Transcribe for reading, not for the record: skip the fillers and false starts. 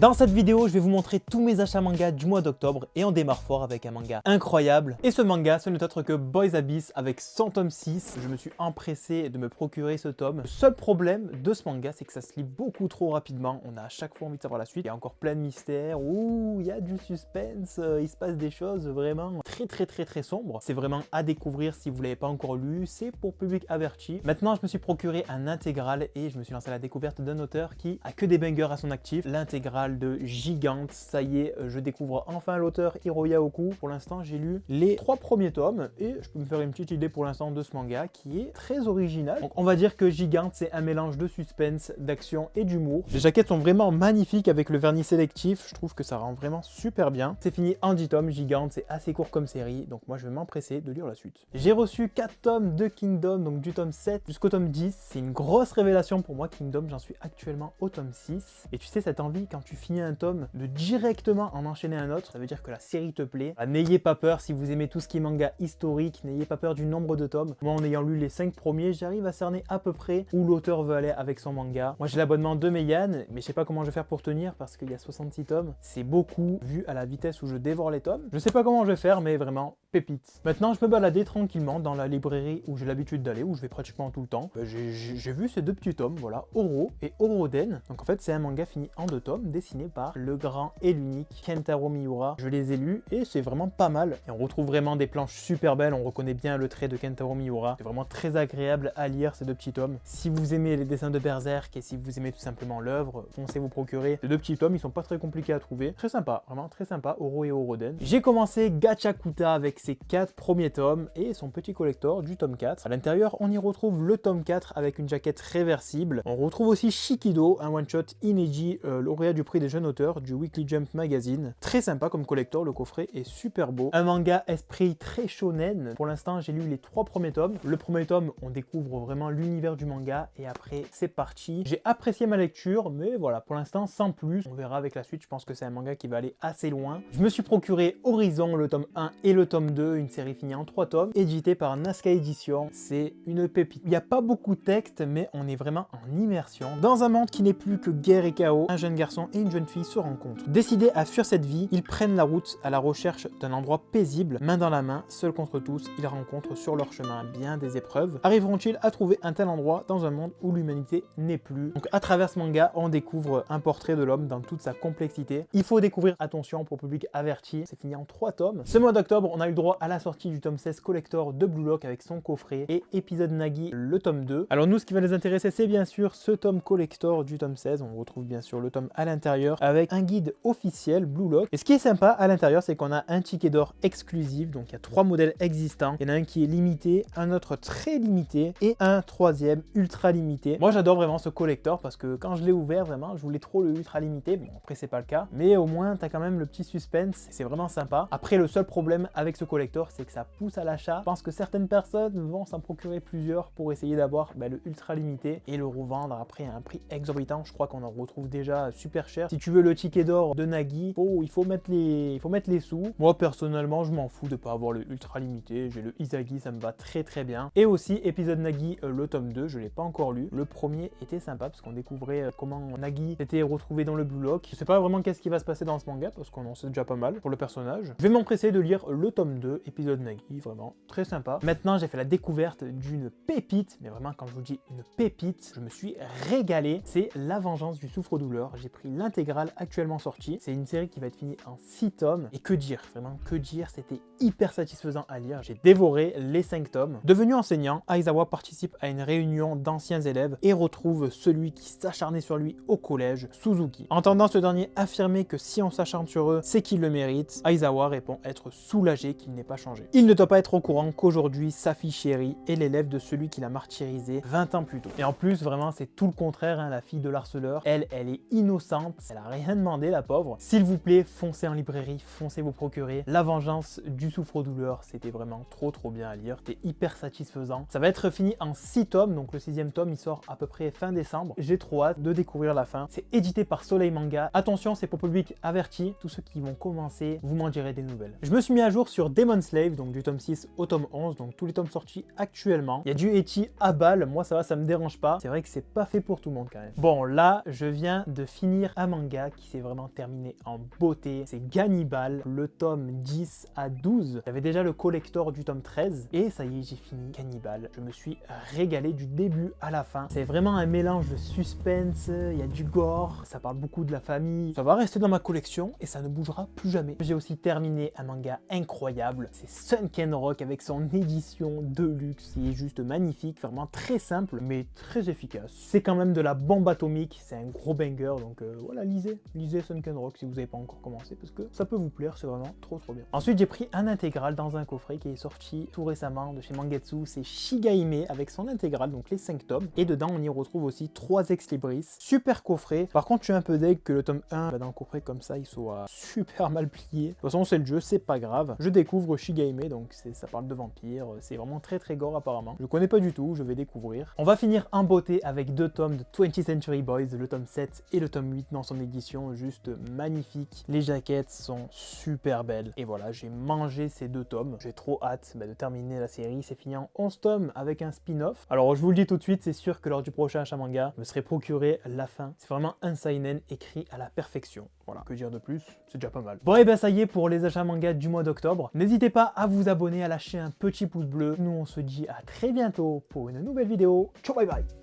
Dans cette vidéo, je vais vous montrer tous mes achats manga du mois d'octobre et on démarre fort avec un manga incroyable. Et ce manga, ce n'est autre que Boys Abyss avec son tome 6. Je me suis empressé de me procurer ce tome. Le seul problème de ce manga, c'est que ça se lit beaucoup trop rapidement. On a à chaque fois envie de savoir la suite. Il y a encore plein de mystères. Ouh, il y a du suspense. Il se passe des choses vraiment très sombres. C'est vraiment à découvrir si vous ne l'avez pas encore lu. C'est pour public averti. Maintenant, je me suis procuré un intégral et je me suis lancé à la découverte d'un auteur qui a que des bangers à son actif. L'intégrale de Gigante. Ça y est, je découvre enfin l'auteur Hiroya Oku. Pour l'instant, j'ai lu les 3 premiers tomes et je peux me faire une petite idée pour l'instant de ce manga qui est très original. Donc on va dire que Gigante, c'est un mélange de suspense, d'action et d'humour. Les jaquettes sont vraiment magnifiques avec le vernis sélectif. Je trouve que ça rend vraiment super bien. C'est fini en 10 tomes. Gigante, c'est assez court comme série. Donc moi, je vais m'empresser de lire la suite. J'ai reçu 4 tomes de Kingdom, donc du tome 7 jusqu'au tome 10. C'est une grosse révélation pour moi, Kingdom. J'en suis actuellement au tome 6. Et tu sais, cette envie, quand tu finis un tome, de directement en enchaîner un autre, ça veut dire que la série te plaît. N'ayez pas peur si vous aimez tout ce qui est manga historique, n'ayez pas peur du nombre de tomes. Moi, en ayant lu les 5 premiers, j'arrive à cerner à peu près où l'auteur veut aller avec son manga. Moi, j'ai l'abonnement de Meian, mais je sais pas comment je vais faire pour tenir parce qu'il y a 66 tomes. C'est beaucoup vu à la vitesse où je dévore les tomes. Je sais pas comment je vais faire, mais vraiment, pépite. Maintenant, je me baladais tranquillement dans la librairie où j'ai l'habitude d'aller, où je vais pratiquement tout le temps. J'ai vu ces 2 petits tomes, voilà, Oro et Oroden. Donc en fait, c'est un manga fini en 2 tomes, dessiné par le grand et l'unique Kentaro Miura. Je les ai lus et c'est vraiment pas mal. Et on retrouve vraiment des planches super belles, on reconnaît bien le trait de Kentaro Miura. C'est vraiment très agréable à lire ces 2 petits tomes. Si vous aimez les dessins de Berserk et si vous aimez tout simplement l'œuvre, foncez vous procurer ces 2 petits tomes, ils sont pas très compliqués à trouver. Très sympa, vraiment très sympa, Oro et Oroden. J'ai commencé Gachakuta avec ses 4 premiers tomes et son petit collector du tome 4. À l'intérieur, on y retrouve le tome 4 avec une jaquette réversible. On retrouve aussi Shikido, un one-shot inédit, lauréat du prix des jeunes auteurs du Weekly Jump Magazine. Très sympa comme collector, le coffret est super beau. Un manga esprit très shonen. Pour l'instant, j'ai lu les 3 premiers tomes. Le premier tome, on découvre vraiment l'univers du manga et après, c'est parti. J'ai apprécié ma lecture, mais voilà, pour l'instant, sans plus. On verra avec la suite, je pense que c'est un manga qui va aller assez loin. Je me suis procuré Horizon, le tome 1 et le tome 2, une série finie en 3 tomes, édité par Nazca Édition. C'est une pépite. Il n'y a pas beaucoup de texte, mais on est vraiment en immersion. Dans un monde qui n'est plus que guerre et chaos, un jeune garçon et une jeune fille se rencontrent. Décidés à fuir cette vie, ils prennent la route à la recherche d'un endroit paisible, main dans la main, seuls contre tous, ils rencontrent sur leur chemin bien des épreuves. Arriveront-ils à trouver un tel endroit dans un monde où l'humanité n'est plus? Donc à travers ce manga, on découvre un portrait de l'homme dans toute sa complexité. Il faut découvrir, attention pour public averti, c'est fini en 3 tomes. Ce mois d'octobre, on a eu le droit à la sortie du tome 16 collector de Blue Lock avec son coffret et épisode Nagi, le tome 2. Alors nous, ce qui va nous intéresser, c'est bien sûr ce tome collector du tome 16. On retrouve bien sûr le tome à l'intérieur avec un guide officiel Blue Lock. Et ce qui est sympa à l'intérieur, c'est qu'on a un ticket d'or exclusif. Donc il y a 3 modèles existants. Il y en a un qui est limité, un autre très limité et un 3e ultra limité. Moi, j'adore vraiment ce collector parce que quand je l'ai ouvert, vraiment, je voulais trop le ultra limité. Bon, après, c'est pas le cas. Mais au moins, t'as quand même le petit suspense. C'est vraiment sympa. Après, le seul problème avec ce collector, c'est que ça pousse à l'achat. Je pense que certaines personnes vont s'en procurer plusieurs pour essayer d'avoir le ultra limité et le revendre après à un prix exorbitant. Je crois qu'on en retrouve déjà super cher. Si tu veux le ticket d'or de Nagi, il faut mettre les sous. Moi personnellement, je m'en fous de pas avoir le ultra limité. J'ai le Izagi, ça me va très bien. Et aussi épisode Nagi, le tome 2, je l'ai pas encore lu. Le premier était sympa parce qu'on découvrait comment Nagi s'était retrouvé dans le Blue Lock. Je sais pas vraiment qu'est-ce qui va se passer dans ce manga parce qu'on en sait déjà pas mal pour le personnage. Je vais m'empresser de lire le tome 2, épisode Nagi, vraiment très sympa. Maintenant, j'ai fait la découverte d'une pépite, mais vraiment quand je vous dis une pépite, je me suis régalé. C'est La Vengeance du Souffre-Douleur. J'ai pris l'intégrale actuellement sortie. C'est une série qui va être finie en 6 tomes. Et que dire, vraiment que dire, c'était hyper satisfaisant à lire. J'ai dévoré les 5 tomes. Devenu enseignant, Aizawa participe à une réunion d'anciens élèves et retrouve celui qui s'acharnait sur lui au collège, Suzuki. Entendant ce dernier affirmer que si on s'acharne sur eux, c'est qu'il le mérite, Aizawa répond être soulagé qu'il n'ait pas changé. Il ne doit pas être au courant qu'aujourd'hui, sa fille chérie est l'élève de celui qui l'a martyrisé 20 ans plus tôt. Et en plus, vraiment, c'est tout le contraire, hein, la fille de l'harceleur. Elle est innocente, elle a rien demandé, la pauvre. S'il vous plaît, foncez en librairie, foncez vous procurer La Vengeance du Souffre-Douleur. C'était vraiment trop bien à lire, c'était hyper satisfaisant. Ça va être fini en 6 tomes, donc le 6e tome, il sort à peu près fin décembre. J'ai trop hâte de découvrir la fin. C'est édité par Soleil Manga. Attention, c'est pour public averti. Tous ceux qui vont commencer, vous m'en direz des nouvelles. Je me suis mis à jour sur Demon Slave, donc du tome 6 au tome 11, donc tous les tomes sortis actuellement. Il y a du ecchi à balle, moi ça va, ça me dérange pas. C'est vrai que c'est pas fait pour tout le monde quand même. Bon, là, je viens de finir un manga qui s'est vraiment terminé en beauté. C'est Gannibal, le tome 10 à 12. J'avais déjà le collector du tome 13 et ça y est, j'ai fini Gannibal. Je me suis régalé du début à la fin. C'est vraiment un mélange de suspense, il y a du gore, ça parle beaucoup de la famille. Ça va rester dans ma collection et ça ne bougera plus jamais. J'ai aussi terminé un manga incroyable, c'est Sunken Rock avec son édition deluxe qui est juste magnifique, vraiment très simple mais très efficace. C'est quand même de la bombe atomique, c'est un gros banger, donc voilà, lisez Sunken Rock si vous n'avez pas encore commencé parce que ça peut vous plaire, c'est vraiment trop bien. Ensuite j'ai pris un intégral dans un coffret qui est sorti tout récemment de chez Mangetsu, c'est Shigahime avec son intégral, donc les 5 tomes, et dedans on y retrouve aussi 3 ex-libris, super coffret. Par contre je suis un peu deg que le tome 1 dans le coffret comme ça il soit super mal plié. De toute façon c'est le jeu, c'est pas grave. Je découvre Shigahime, donc ça parle de vampires, c'est vraiment très gore apparemment. Je connais pas du tout, je vais découvrir. On va finir en beauté avec 2 tomes de 20th Century Boys, le tome 7 et le tome 8 dans son édition, juste magnifique. Les jaquettes sont super belles. Et voilà, j'ai mangé ces 2 tomes. J'ai trop hâte de terminer la série. C'est fini en 11 tomes avec un spin-off. Alors je vous le dis tout de suite, c'est sûr que lors du prochain achat manga, je me serai procuré la fin. C'est vraiment un seinen écrit à la perfection. Voilà, que dire de plus, c'est déjà pas mal. Bon et ben ça y est pour les achats manga du mois d'octobre. N'hésitez pas à vous abonner, à lâcher un petit pouce bleu. Nous on se dit à très bientôt pour une nouvelle vidéo. Ciao, bye bye.